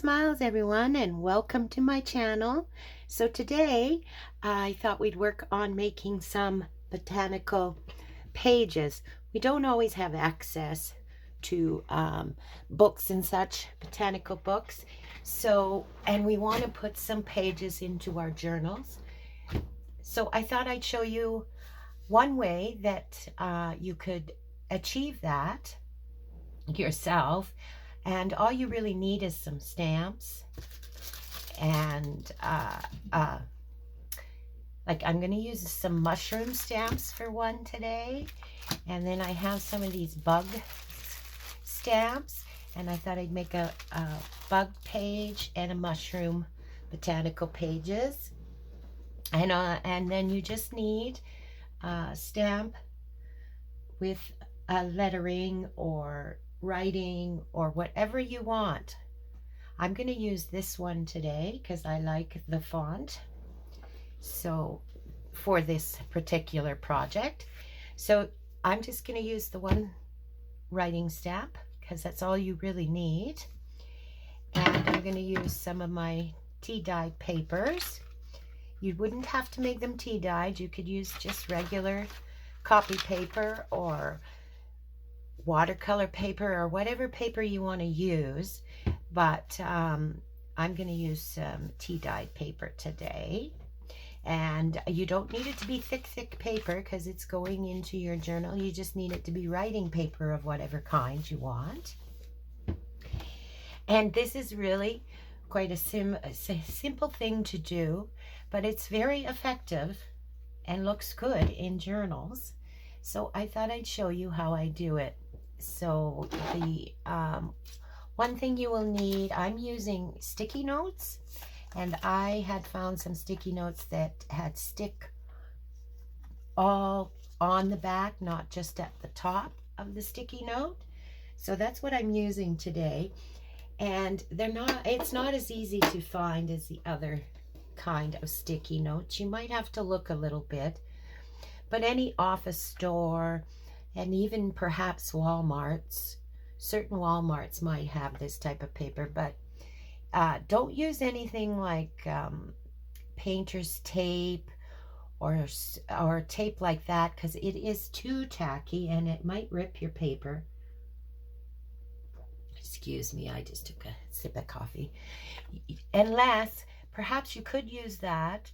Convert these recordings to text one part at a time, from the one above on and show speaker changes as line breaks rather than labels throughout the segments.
Smiles everyone, and welcome to my channel. So today I thought we'd work on making some botanical pages. We don't always have access to books and such, botanical books. And we want to put some pages into our journals. So I thought I'd show you one way that you could achieve that yourself. And all you really need is some stamps and like I'm going to use some mushroom stamps for one today, and then I have some of these bug stamps, and I thought I'd make a bug page and a mushroom botanical pages, and then you just need a stamp with a lettering or writing or whatever you want. I'm going to use this one today because I like the font, so for this particular project. So I'm just going to use the one writing stamp because that's all you really need, and I'm going to use some of my tea dyed papers. You wouldn't have to make them tea dyed. You could use just regular copy paper or watercolor paper or whatever paper you want to use, but I'm going to use some tea dyed paper today. And you don't need it to be thick paper because it's going into your journal. You just need it to be writing paper of whatever kind you want. And this is really quite a simple thing to do, but it's very effective and looks good in journals. So I thought I'd show you how I do it. So the one thing you will need, I'm using sticky notes, and I had found some sticky notes that had stick all on the back, not just at the top of the sticky note. So that's what I'm using today, and it's not as easy to find as the other kind of sticky notes. You might have to look a little bit, but any office store and even perhaps Walmart's, certain Walmarts might have this type of paper, but don't use anything like painter's tape or tape like that, because it is too tacky and it might rip your paper. Excuse me, I just took a sip of coffee. Unless, perhaps you could use that,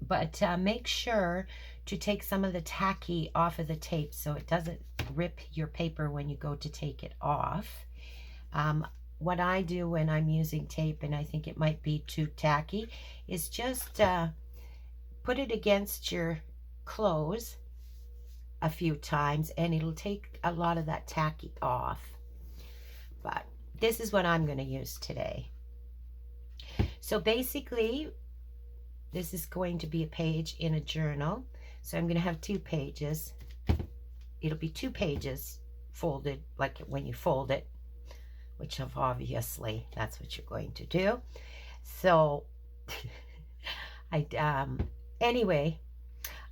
but make sure to take some of the tacky off of the tape so it doesn't rip your paper when you go to take it off. What I do when I'm using tape and I think it might be too tacky is just put it against your clothes a few times and it'll take a lot of that tacky off. But this is what I'm going to use today. So basically, this is going to be a page in a journal. So I'm going to have 2 pages. It'll be 2 pages folded like when you fold it, which obviously that's what you're going to do. So anyway,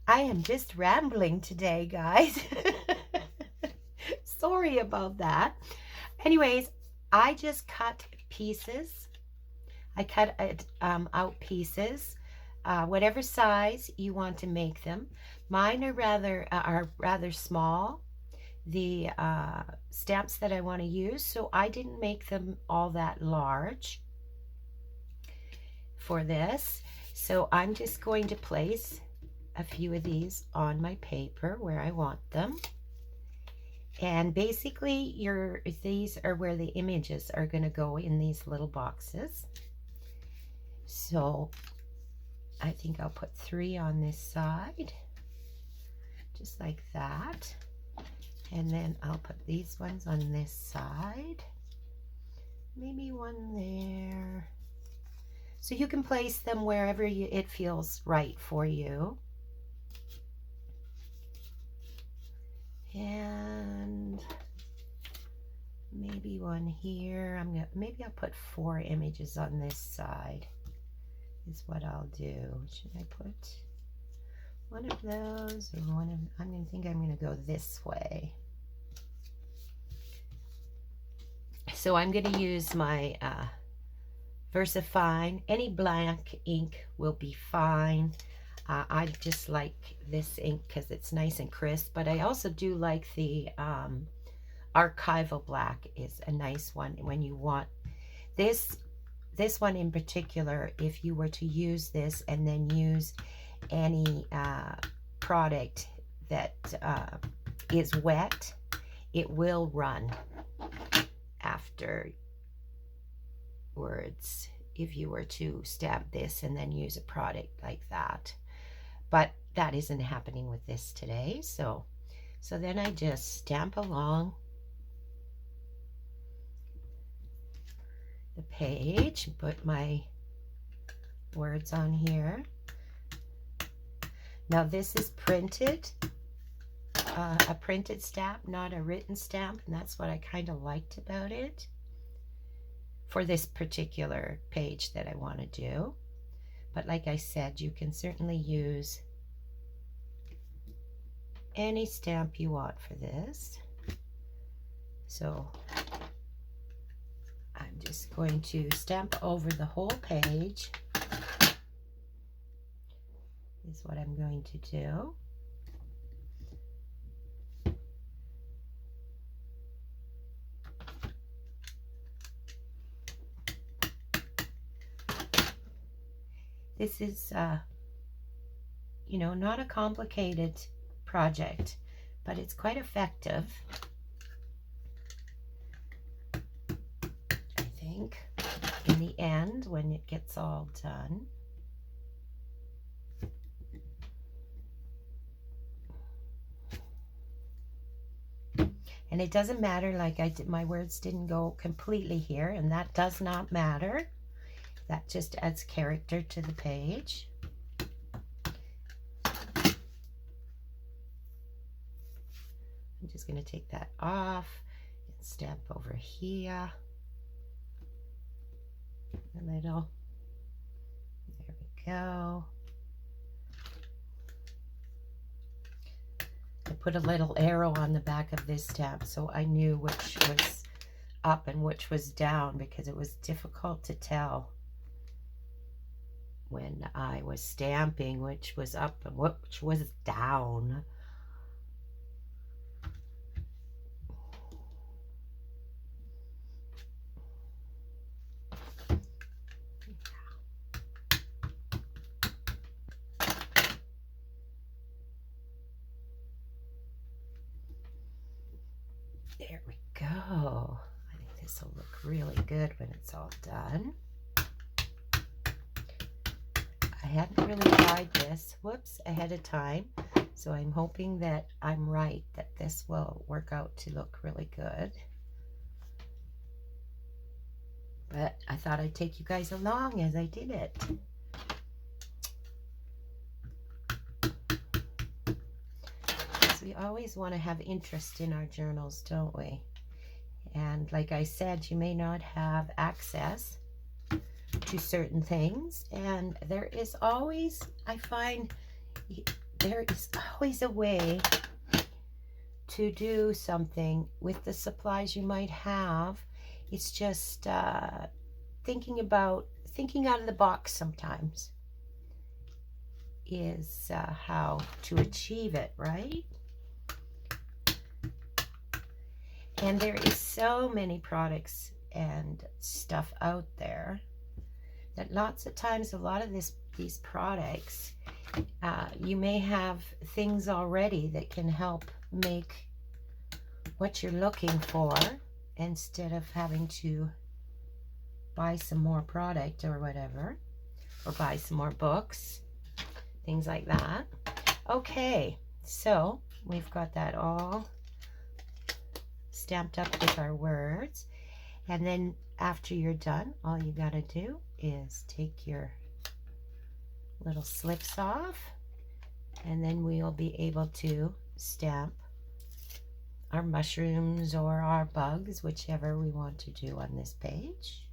I am just rambling today, guys. Sorry about that. Anyways, I just cut pieces. I cut out pieces, whatever size you want to make them. Mine are rather small, the stamps that I want to use, so I didn't make them all that large for this. So I'm just going to place a few of these on my paper where I want them. And basically these are where the images are going to go in these little boxes. So I think I'll put 3 on this side, just like that. And then I'll put these ones on this side. Maybe one there. So you can place them wherever it feels right for you. And maybe one here. Maybe I'll put 4 images on this side. Is what I'll do. Should I put one of those or one of? I'm going to go this way. So I'm going to use my VersaFine. Any blank ink will be fine. I just like this ink because it's nice and crisp, but I also do like the archival black is a nice one when you want this. This one in particular, if you were to use this and then use any product that is wet, it will run afterwards if you were to stamp this and then use a product like that. But that isn't happening with this today. So then I just stamp along the page, put my words on here. Now this is printed, a printed stamp, not a written stamp, and that's what I kind of liked about it for this particular page that I want to do. But like I said, you can certainly use any stamp you want for this. So I'm just going to stamp over the whole page is what I'm going to do. This is, you know, not a complicated project, but it's quite effective, I think, in the end when it gets all done. And it doesn't matter, like my words didn't go completely here, and that does not matter. That just adds character to the page. I'm just going to take that off and stamp over here a little. There we go. I put a little arrow on the back of this stamp so I knew which was up and which was down, because it was difficult to tell when I was stamping which was up and which was down. There we go. I think this will look really good when it's all done. I hadn't really tried this, whoops, ahead of time, so I'm hoping that I'm right, that this will work out to look really good. But I thought I'd take you guys along as I did it. Because we always want to have interest in our journals, don't we? And like I said, you may not have access to certain things, and there is always, I find there is always a way to do something with the supplies you might have. It's just thinking out of the box sometimes is how to achieve it, right? And there is so many products and stuff out there that lots of times, a lot of these products, you may have things already that can help make what you're looking for, instead of having to buy some more product or whatever, or buy some more books, things like that. Okay, so we've got that all stamped up with our words, and then after you're done, all you gotta do is take your little slips off, and then we'll be able to stamp our mushrooms or our bugs, whichever we want to do on this page.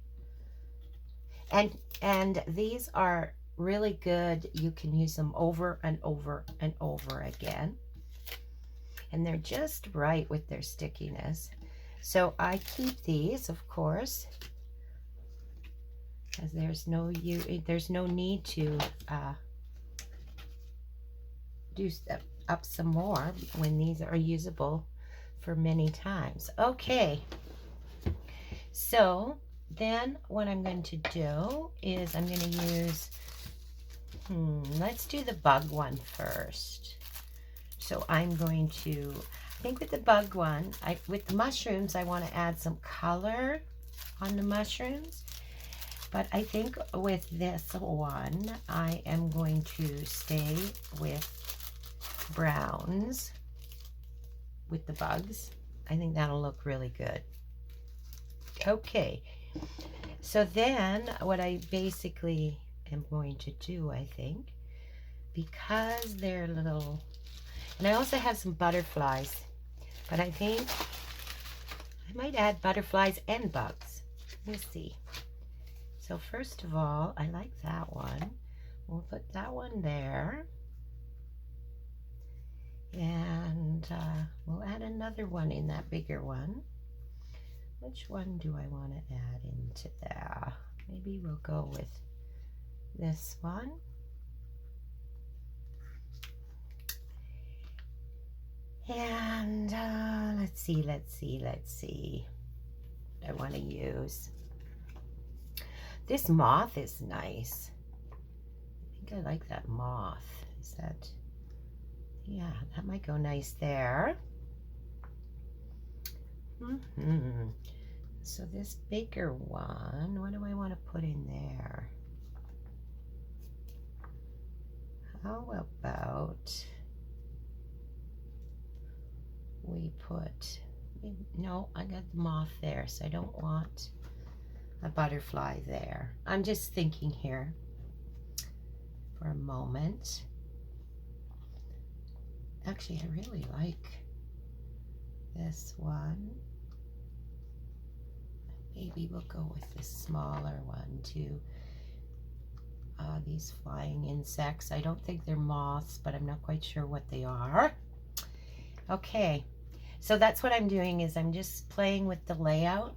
And these are really good. You can use them over and over and over again, and they're just right with their stickiness. So I keep these, of course, because there's no need to do up some more when these are usable for many times. Okay, so then what I'm going to do is I'm going to use, let's do the bug one first. So I'm going to, I think with the bug one, with the mushrooms, I want to add some color on the mushrooms. But I think with this one, I am going to stay with browns with the bugs. I think that'll look really good. Okay, so then what I basically am going to do, I think, because they're little, and I also have some butterflies, but I think I might add butterflies and bugs. We'll see. So first of all, I like that one. We'll put that one there. And we'll add another one in that bigger one. Which one do I want to add into there? Maybe we'll go with this one. And let's see. I want to use. This moth is nice. I think I like that moth. Is that, yeah, that might go nice there. So this bigger one, what do I want to put in there? How about we put, no, I got the moth there, so I don't want a butterfly there. I'm just thinking here for a moment. Actually, I really like this one. Maybe we'll go with this smaller one too. These flying insects. I don't think they're moths, but I'm not quite sure what they are. Okay, so that's what I'm doing, is I'm just playing with the layout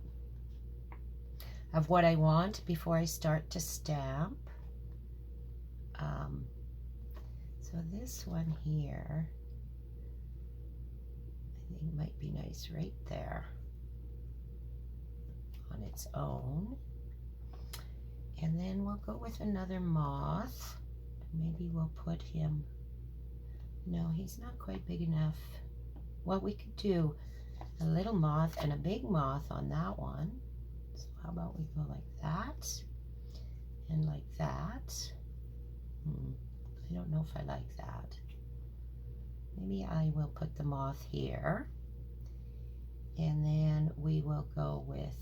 of what I want before I start to stamp. So this one here, I think might be nice right there on its own. And then we'll go with another moth. Maybe we'll put him, no, he's not quite big enough. Well, we could do a little moth and a big moth on that one. So how about we go like that and like that? I don't know if I like that. Maybe I will put the moth here, and then we will go with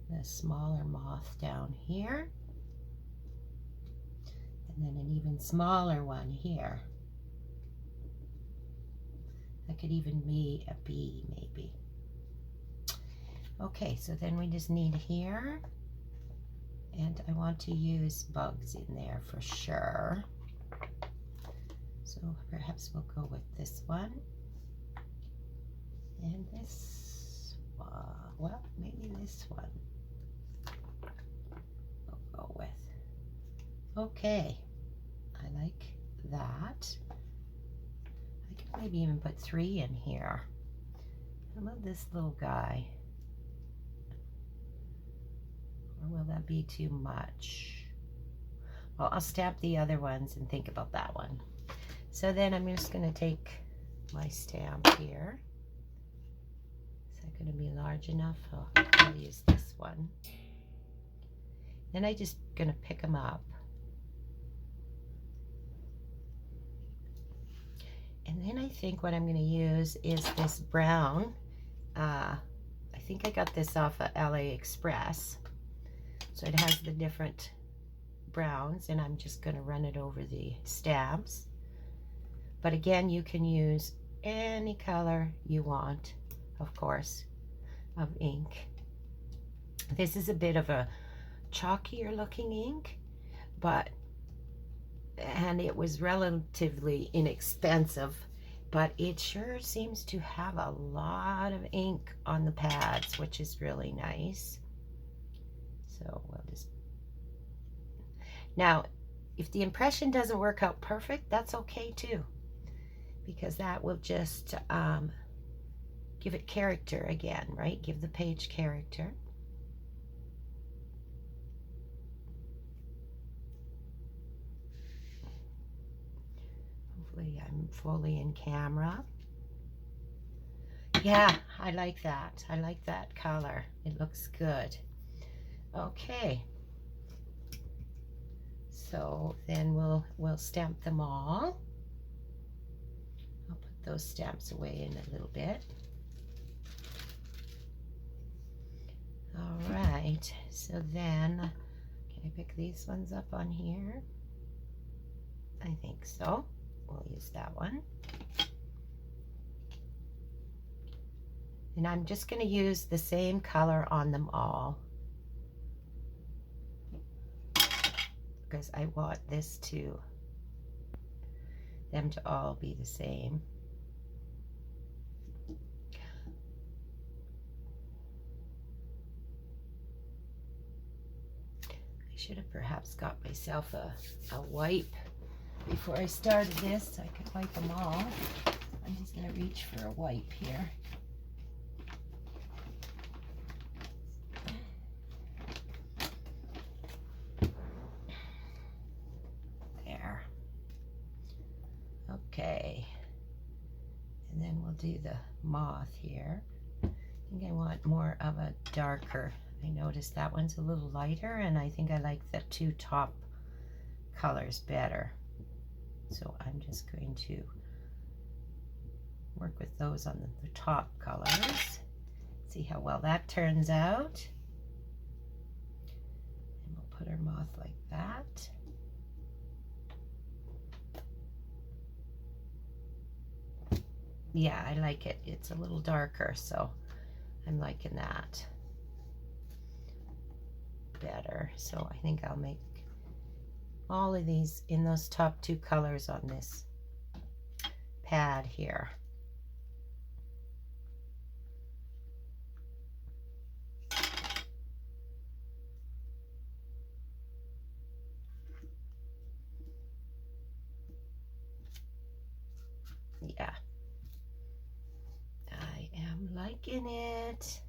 the smaller moth down here, and then an even smaller one here. That could even be a bee, maybe. Okay, so then we just need here, and I want to use bugs in there for sure. So perhaps we'll go with this one and this one. Well, maybe this one we'll go with. Okay, I like that. I could maybe even put 3 in here. How about this little guy? Or will that be too much? Well, I'll stamp the other ones and think about that one. So then I'm just going to take my stamp here. Is that going to be large enough? I'll use this one. Then I'm just going to pick them up. And then I think what I'm going to use is this brown. I think I got this off of AliExpress. So it has the different browns, and I'm just going to run it over the stamps. But again, you can use any color you want, of course, of ink. This is a bit of a chalkier looking ink, and it was relatively inexpensive, but it sure seems to have a lot of ink on the pads, which is really nice. So we'll just, now if the impression doesn't work out perfect, that's okay too, because that will just give it character again, right? Give the page character. Hopefully I'm fully in camera. Yeah, I like that. I like that color. It looks good. Okay. So then we'll stamp them all. I'll put those stamps away in a little bit. All right, so then, can I pick these ones up on here? I think so. We'll use that one. And I'm just going to use the same color on them all, because I want them to all be the same. I should have perhaps got myself a wipe before I started this so I could wipe them all. I'm just going to reach for a wipe here. There. Okay. And then we'll do the moth here. I think I want more of a darker. I noticed that one's a little lighter, and I think I like the two top colors better. So I'm just going to work with those on the top colors. See how well that turns out. And we'll put our moth like that. Yeah, I like it. It's a little darker, so I'm liking that better. So I think I'll make all of these in those top two colors on this pad here. Yeah, I am liking it.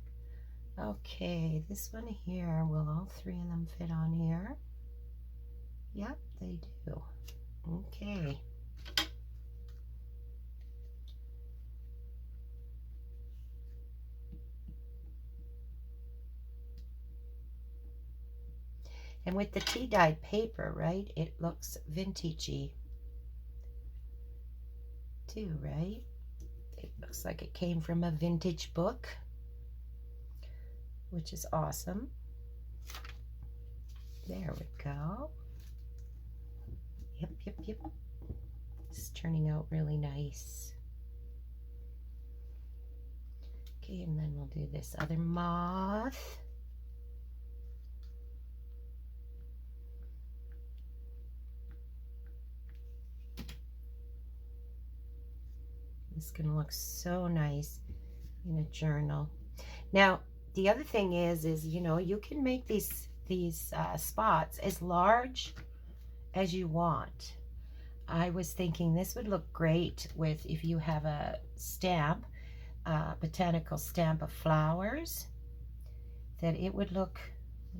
Okay, this one here, will all three of them fit on here? Yep, they do. Okay. And with the tea dyed paper, right, it looks vintagey too, right? It looks like it came from a vintage book, which is awesome. There we go. Yep, yep, yep. It's turning out really nice. Okay, and then we'll do this other moth. This is gonna look so nice in a journal. Now, the other thing is you know, you can make these spots as large as you want. I was thinking this would look great with, if you have a stamp, botanical stamp of flowers, that it would look,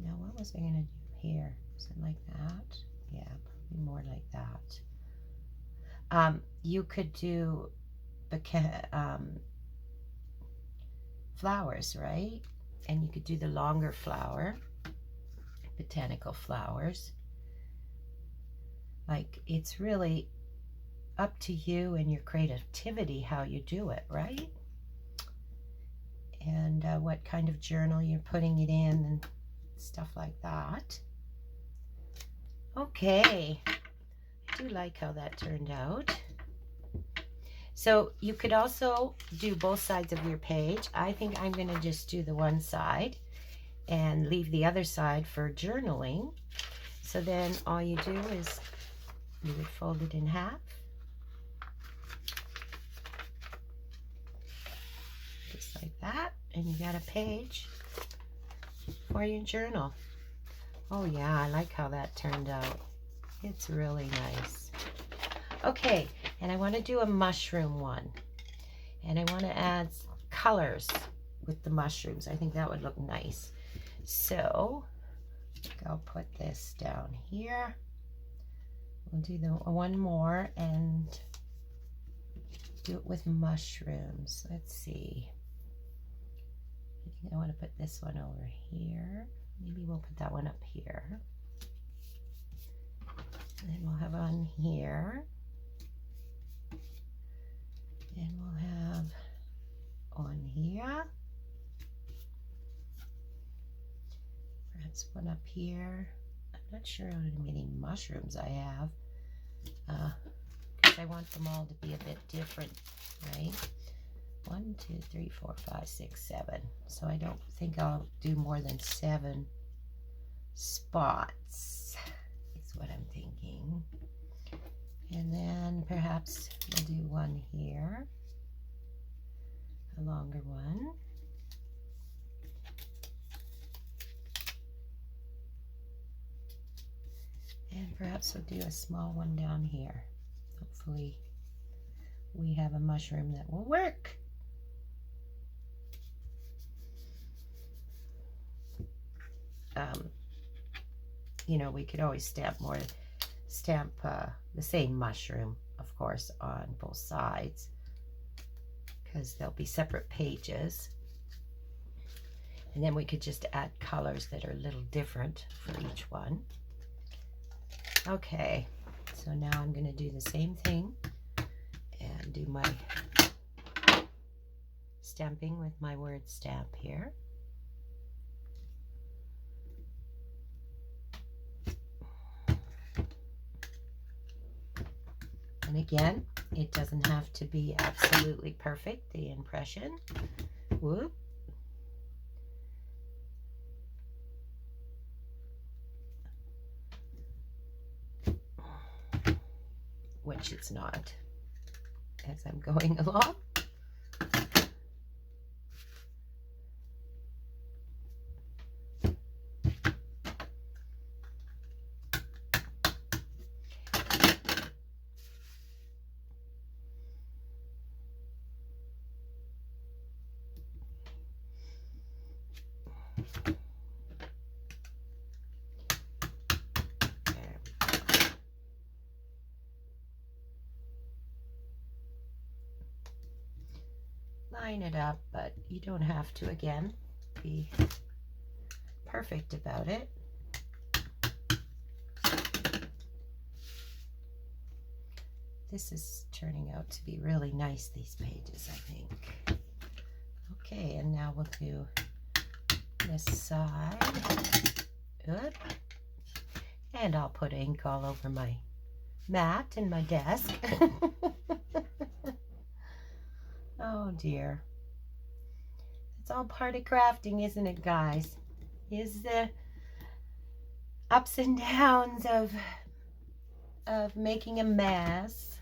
now what was I gonna do here? Is it like that? Yeah, probably more like that. You could do flowers, right? And you could do the longer flower, botanical flowers. Like, it's really up to you and your creativity how you do it, right? And what kind of journal you're putting it in and stuff like that. Okay, I do like how that turned out. So you could also do both sides of your page. I think I'm going to just do the one side and leave the other side for journaling. So then all you do is you would fold it in half. like that, and you got a page for your journal. Oh yeah, I like how that turned out. It's really nice. Okay, and I want to do a mushroom one. And I want to add colors with the mushrooms. I think that would look nice. So I'll put this down here. We'll do the one more and do it with mushrooms. Let's see. I think I want to put this one over here. Maybe we'll put that one up here. And then we'll have on here. And we'll have on here. Perhaps one up here. I'm not sure how many mushrooms I have. Because I want them all to be a bit different, right? 1, 2, 3, 4, 5, 6, 7. So I don't think I'll do more than 7 spots, is what I'm thinking. And then perhaps we'll do one here, a longer one. And perhaps we'll do a small one down here. Hopefully we have a mushroom that will work. You know, we could always stamp the same mushroom, of course, on both sides, because there'll be separate pages. And then we could just add colors that are a little different for each one. Okay, so now I'm going to do the same thing and do my stamping with my word stamp here. And again, it doesn't have to be absolutely perfect, the impression. Whoop. Which it's not, as I'm going along. Line it up, but you don't have to, again, be perfect about it. This is turning out to be really nice, these pages, I think. Okay, and now we'll do this side. Good. And I'll put ink all over my mat and my desk. Oh dear. It's all part of crafting, isn't it, guys? Is the ups and downs of making a mess,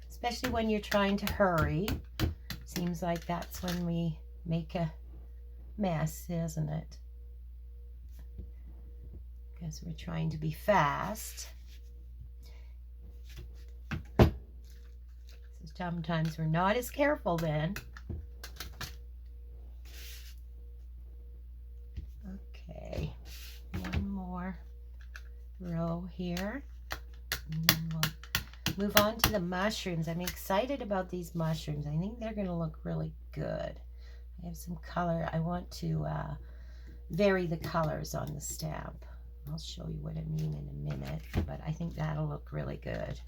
especially when you're trying to hurry. Seems like that's when we make a mess, isn't it? Because we're trying to be fast. Sometimes we're not as careful then. Okay, one more row here. And then we'll move on to the mushrooms. I'm excited about these mushrooms. I think they're going to look really good. I have some color. I want to vary the colors on the stamp. I'll show you what I mean in a minute, but I think that'll look really good.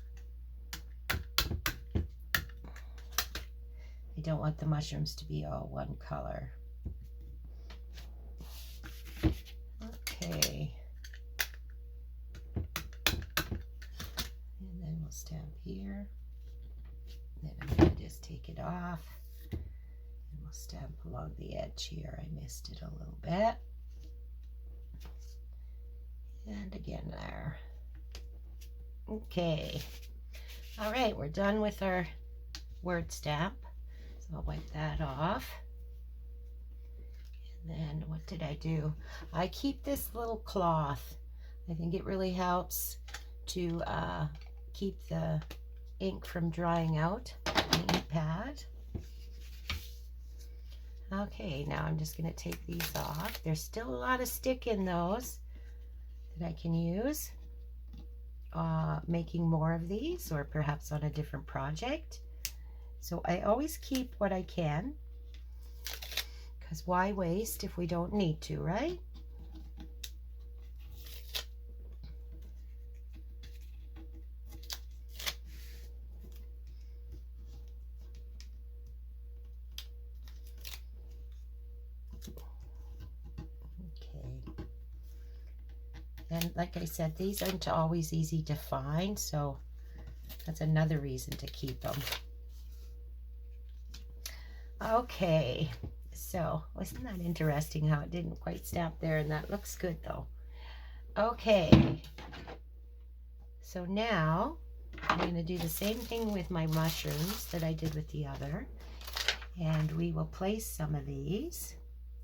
I don't want the mushrooms to be all one color. Okay. And then we'll stamp here. Then I'm going to just take it off. And we'll stamp along the edge here. I missed it a little bit. And again there. Okay. All right, we're done with our word stamp. So I'll wipe that off. And then what did I do? I keep this little cloth. I think it really helps to keep the ink from drying out on the ink pad. Okay, now I'm just going to take these off. There's still a lot of stick in those that I can use making more of these, or perhaps on a different project. So I always keep what I can, because why waste if we don't need to, right? Okay. And like I said, these aren't always easy to find, so that's another reason to keep them. Okay, so wasn't that interesting how it didn't quite snap there, and that looks good though. Okay, so now I'm going to do the same thing with my mushrooms that I did with the other, and we will place some of these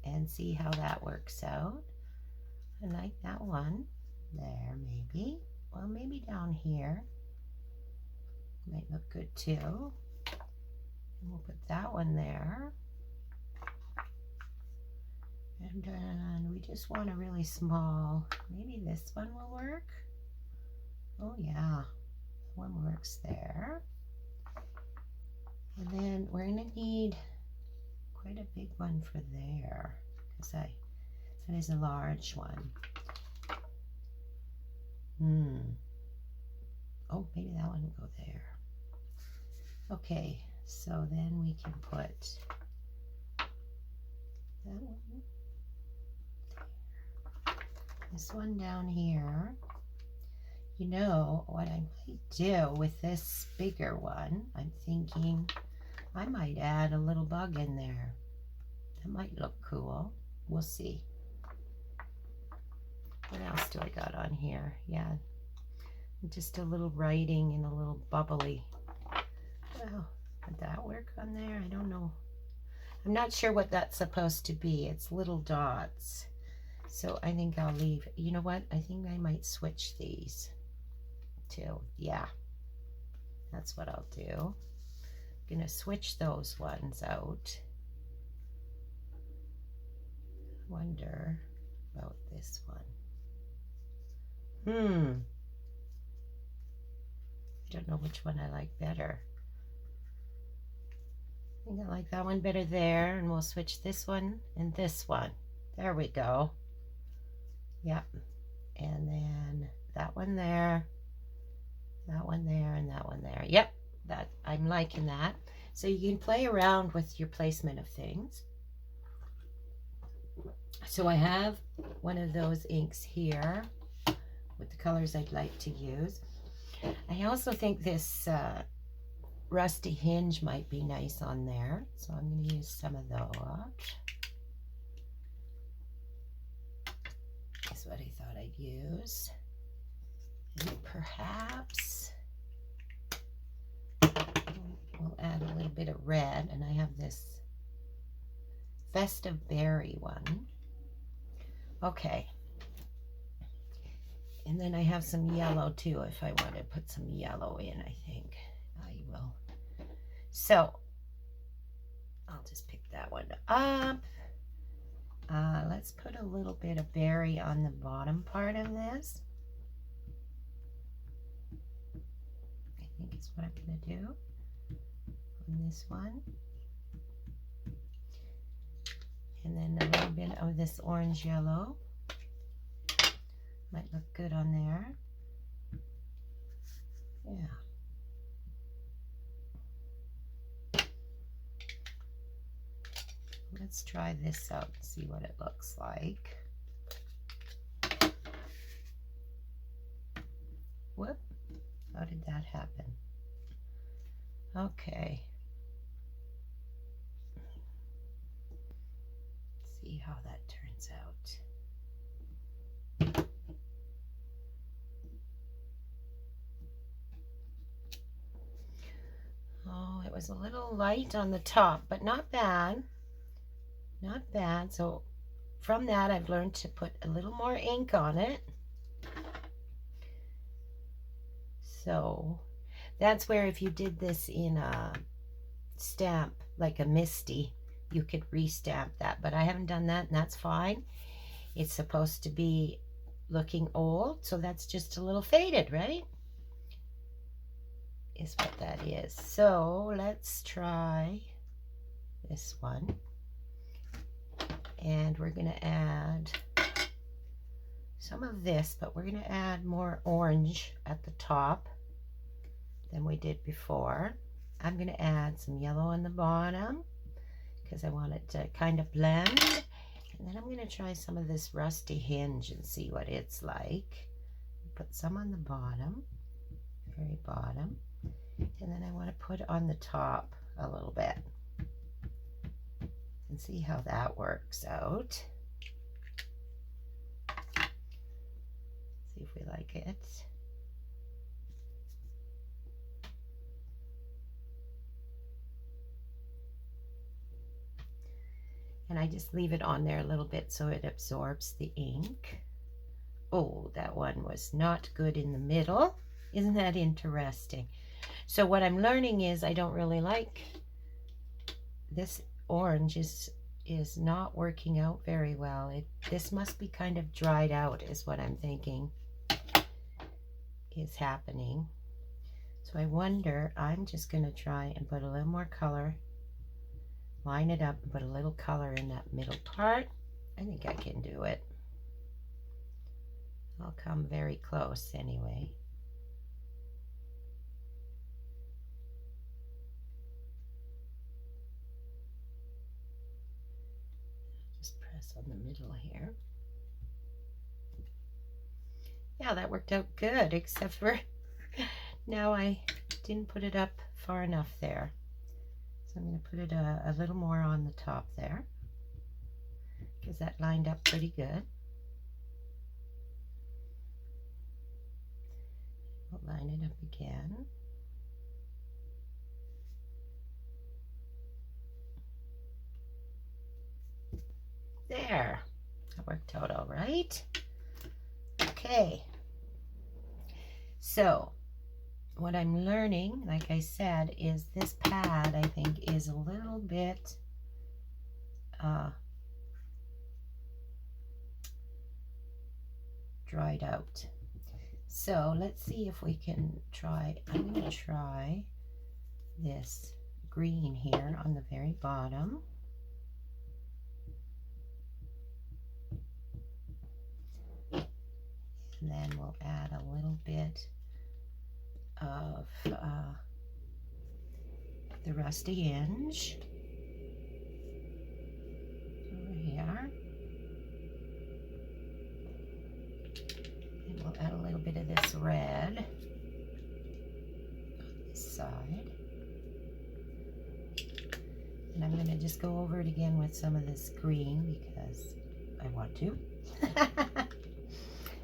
and see how that works out. I like that one there, maybe. Well, maybe down here might look good too. And we'll put that one there. And then we just want a really small, maybe this one will work. Oh yeah, that one works there. And then we're gonna need quite a big one for there, because that is a large one. Oh, maybe that one will go there. Okay, so then we can put that one there. This one down here. You know what I might do with this bigger one? I'm thinking I might add a little bug in there. That might look cool. We'll see. What else do I got on here? Yeah, just a little writing and a little bubbly. Well, would that work on there? I don't know. I'm not sure what that's supposed to be. It's little dots. So I think I'll leave. You know what? I think I might switch these too. Yeah, that's what I'll do. I'm gonna switch those ones out. Wonder about this one. I don't know which one I like better. I think I like that one better there, and we'll switch this one and this one. There we go. Yep. And then that one there, that one there, and that one there. Yep, that I'm liking that. So you can play around with your placement of things. So I have one of those inks here with the colors I'd like to use. I also think this rusty hinge might be nice on there, so I'm going to use some of those. That's what I thought I'd use. And perhaps we'll add a little bit of red, and I have this festive berry one. Okay. And then I have some yellow too, if I want to put some yellow in, I think I will. So I'll just pick that one up. Let's put a little bit of berry on the bottom part of this. I think is what I'm going to do on this one. And then a little bit of this orange yellow. Might look good on there. Yeah. Let's try this out and see what it looks like. Whoop. How did that happen? Okay. Let's see how that turns out. Oh, it was a little light on the top, but not bad. Not bad. So from that, I've learned to put a little more ink on it. So that's where if you did this in a stamp, like a Misty, you could re-stamp that. But I haven't done that, and that's fine. It's supposed to be looking old, so that's just a little faded, right? Is what that is. So let's try this one. And we're going to add some of this, but we're going to add more orange at the top than we did before. I'm going to add some yellow on the bottom because I want it to kind of blend. And then I'm going to try some of this rusty hinge and see what it's like. Put some on the bottom, very bottom. And then I want to put on the top a little bit and see how that works out. See if we like it. And I just leave it on there a little bit so it absorbs the ink. Oh, that one was not good in the middle. Isn't that interesting? So what I'm learning is I don't really like this orange is not working out very well. This must be kind of dried out is what I'm thinking is happening. So I wonder, I'm just going to try and put a little more color, line it up and put a little color in that middle part. I think I can do it. I'll come very close anyway. Just press on the middle here. Yeah, that worked out good, except for now I didn't put it up far enough there. So I'm going to put it a little more on the top there because that lined up pretty good. We'll line it up again. There, that worked out all right. Okay, so what I'm learning, like I said, is this pad I think is a little bit dried out. So let's see if we can try, I'm going to try this green here on the very bottom. And then we'll add a little bit of the rusty hinge over here. And we'll add a little bit of this red on this side. And I'm going to just go over it again with some of this green because I want to.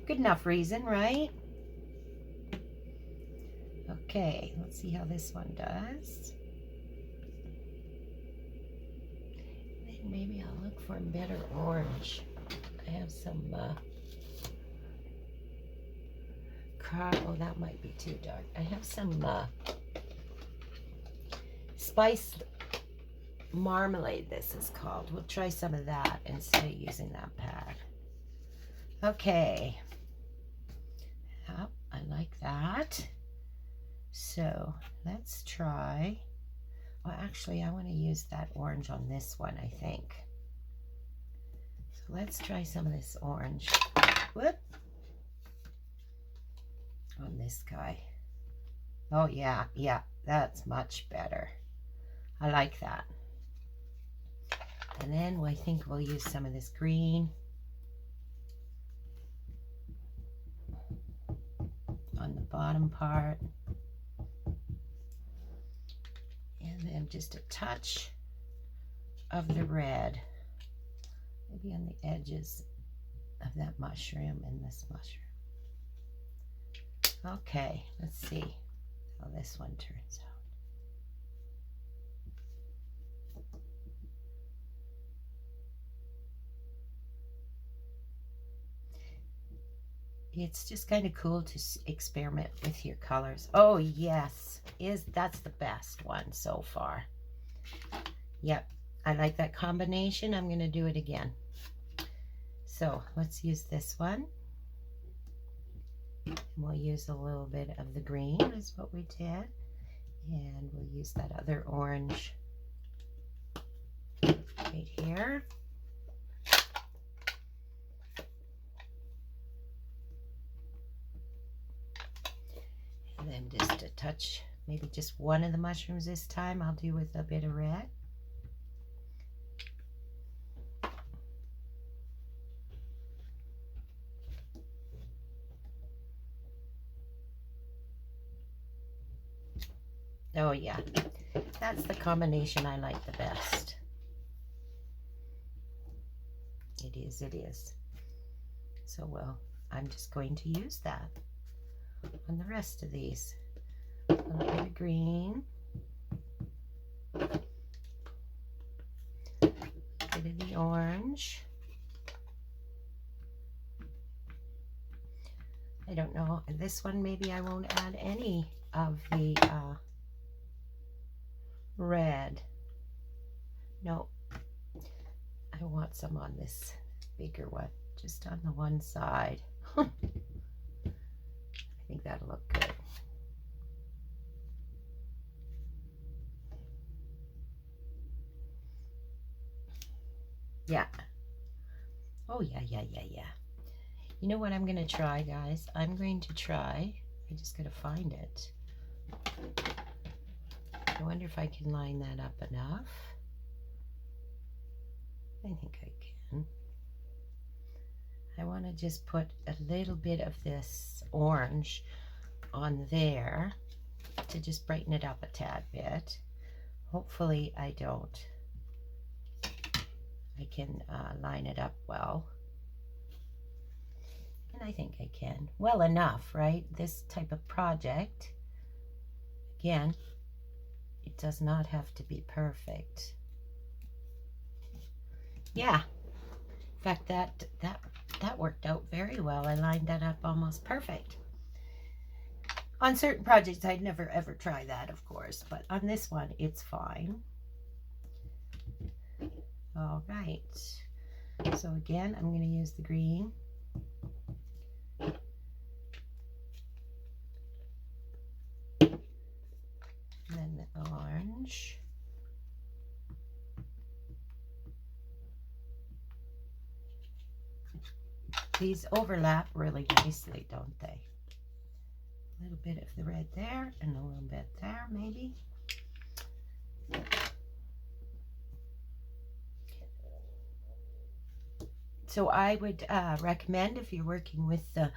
Good enough reason, right? Okay, let's see how this one does. Then maybe I'll look for a better orange. I have some oh, that might be too dark. I have some spice marmalade, this is called. We'll try some of that instead of using that pad. Okay. Yep, I like that. So let's try. Well, actually, I want to use that orange on this one, I think. So let's try some of this orange. Whoop. On this guy. Oh, yeah, that's much better. I like that. And then I think we'll use some of this green on the bottom part. And then just a touch of the red, maybe on the edges of that mushroom and this mushroom. Okay, let's see how this one turns out. it's just kind of cool to experiment with your colors. Oh yes, that's the best one so far. Yep, I like that combination. I'm going to do it again. So let's use this one. And we'll use a little bit of the green is what we did. And we'll use that other orange right here. And then just a touch, maybe just one of the mushrooms this time I'll do with a bit of red. Oh yeah, that's the combination I like the best. It is, it is. So well, I'm just going to use that on the rest of these. A little bit of green, a bit of the orange. I don't know, this one maybe I won't add any of the red. No, I want some on this bigger one, just on the one side. I think that'll look good. Yeah. Oh yeah, yeah, yeah, yeah. You know what I'm going to try, guys? I'm going to try, I just got to find it. I wonder if I can line that up enough. I think I can. I want to just put a little bit of this orange on there to just brighten it up a tad bit. Hopefully I don't. I can line it up well. And I think I can. Well enough, right? This type of project, again, it does not have to be perfect. Yeah. In fact, that worked out very well. I lined that up almost perfect. On certain projects, I'd never ever try that, of course, but on this one, it's fine. All right. So again, I'm going to use the green. And then the orange. These overlap really nicely, don't they? A little bit of the red there and a little bit there, maybe. So I would recommend, if you're working with the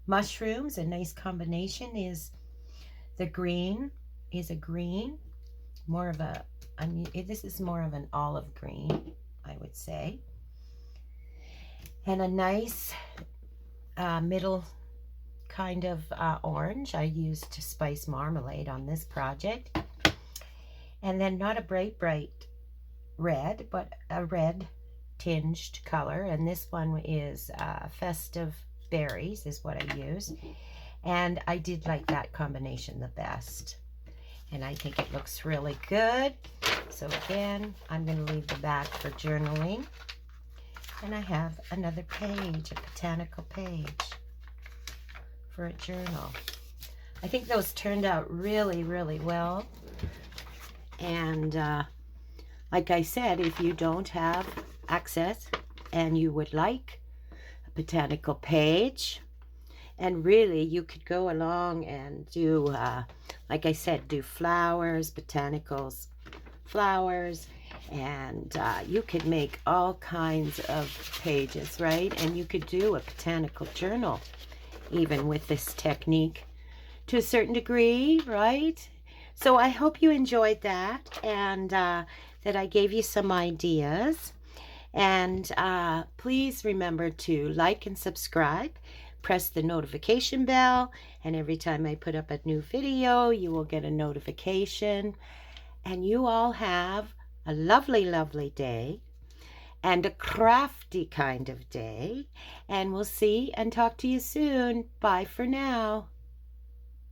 mushrooms, a nice combination is the green is a green, more of a, I mean, this is more of an olive green, I would say. And a nice middle kind of orange I used to spice marmalade on this project. And then not a bright red, but a red tinged color. And this one is festive berries is what I use. And I did like that combination the best. And I think it looks really good. So again, I'm going to leave the back for journaling. And I have another page, a botanical page for a journal. I think those turned out really, really well. And like I said, if you don't have access and you would like a botanical page, and really you could go along and do, like I said, do flowers, botanicals, flowers, and you could make all kinds of pages, right? And you could do a botanical journal even with this technique to a certain degree, right? So I hope you enjoyed that, and that I gave you some ideas. And please remember to like and subscribe, press the notification bell, and every time I put up a new video, you will get a notification. And you all have a lovely, lovely day. and a crafty kind of day. And we'll see and talk to you soon. Bye for now.